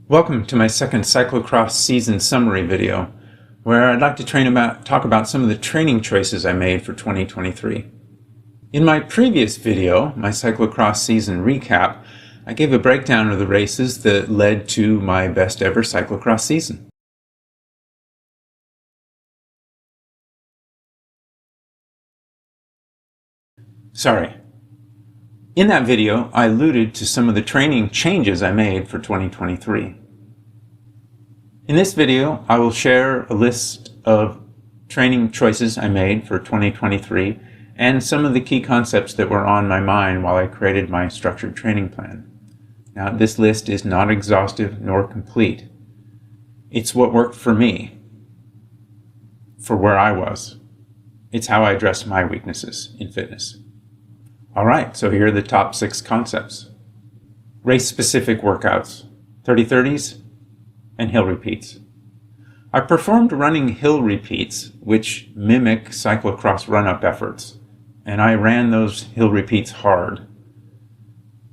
Welcome to my second cyclocross season summary video, where I'd like to talk about some of the training choices I made for 2023. In my previous video, my cyclocross season recap, I gave a breakdown of the races that led to my best ever cyclocross season. In that video, I alluded to some of the training changes I made for 2023. In this video, I will share a list of training choices I made for 2023 and some of the key concepts that were on my mind while I created my structured training plan. Now, this list is not exhaustive nor complete. It's what worked for me, for where I was. It's how I addressed my weaknesses in fitness. All right, so here are the top 6 concepts. Race-specific workouts, 30-30s, and hill repeats. I performed running hill repeats, which mimic cyclocross run-up efforts, and I ran those hill repeats hard.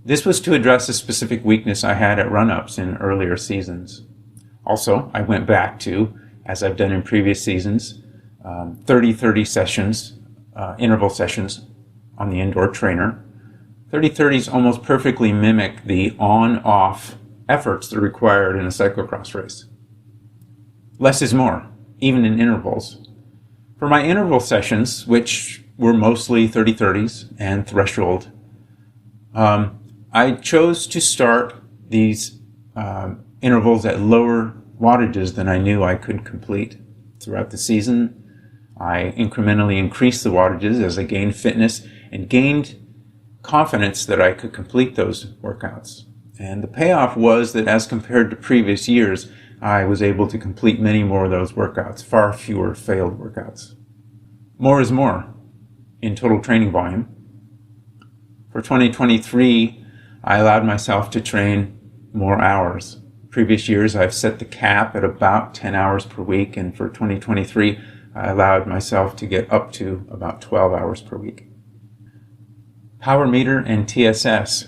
This was to address a specific weakness I had at run-ups in earlier seasons. Also, I went back to, as I've done in previous seasons, 30-30 sessions, interval sessions, on the indoor trainer. 30-30s almost perfectly mimic the on-off efforts that are required in a cyclocross race. Less is more, even in intervals. For my interval sessions, which were mostly 30-30s and threshold, I chose to start these intervals at lower wattages than I knew I could complete. Throughout the season, I incrementally increased the wattages as I gained fitness and gained confidence that I could complete those workouts. And the payoff was that as compared to previous years, I was able to complete many more of those workouts, far fewer failed workouts. More is more in total training volume. For 2023, I allowed myself to train more hours. Previous years, I've set the cap at about 10 hours per week, and for 2023, I allowed myself to get up to about 12 hours per week. Power meter and TSS.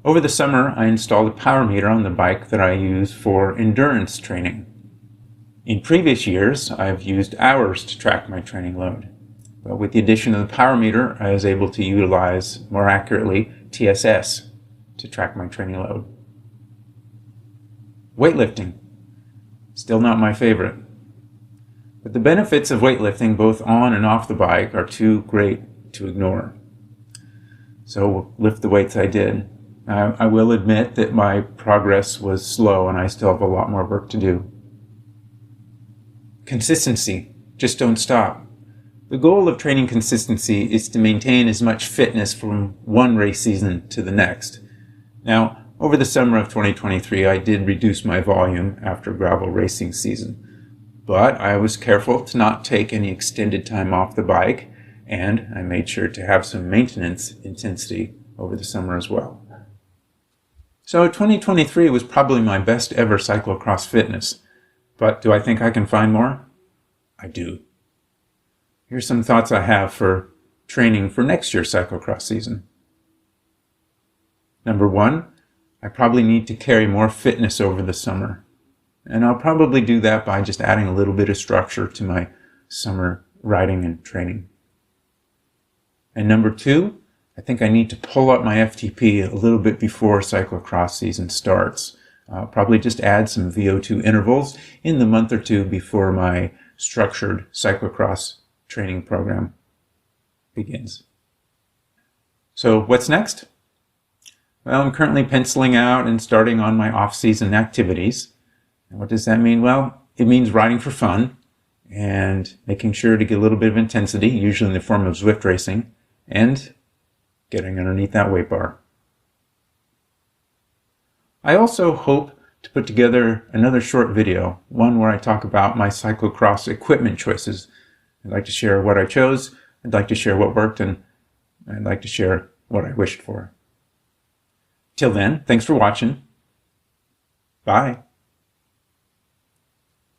Over the summer, I installed a power meter on the bike that I use for endurance training. In previous years, I've used hours to track my training load. But with the addition of the power meter, I was able to utilize more accurately TSS to track my training load. Weightlifting. Still not my favorite. But the benefits of weightlifting, both on and off the bike, are too great to ignore. So lift the weights I did. I will admit that my progress was slow and I still have a lot more work to do. Consistency. Just don't stop. The goal of training consistency is to maintain as much fitness from one race season to the next. Now, over the summer of 2023, I did reduce my volume after gravel racing season, but I was careful to not take any extended time off the bike, and I made sure to have some maintenance intensity over the summer as well. So 2023 was probably my best ever cyclocross fitness, but do I think I can find more? I do. Here's some thoughts I have for training for next year's cyclocross season. Number 1, I probably need to carry more fitness over the summer. And I'll probably do that by just adding a little bit of structure to my summer riding and training. And number 2, I think I need to pull up my FTP a little bit before cyclocross season starts. Probably just add some VO2 intervals in the month or two before my structured cyclocross training program begins. So what's next? Well, I'm currently penciling out and starting on my off-season activities. And what does that mean? Well, it means riding for fun and making sure to get a little bit of intensity, usually in the form of Zwift racing, and getting underneath that weight bar. I also hope to put together another short video, one where I talk about my cyclocross equipment choices. I'd like to share what I chose, I'd like to share what worked, and I'd like to share what I wished for. Till then, thanks for watching. Bye.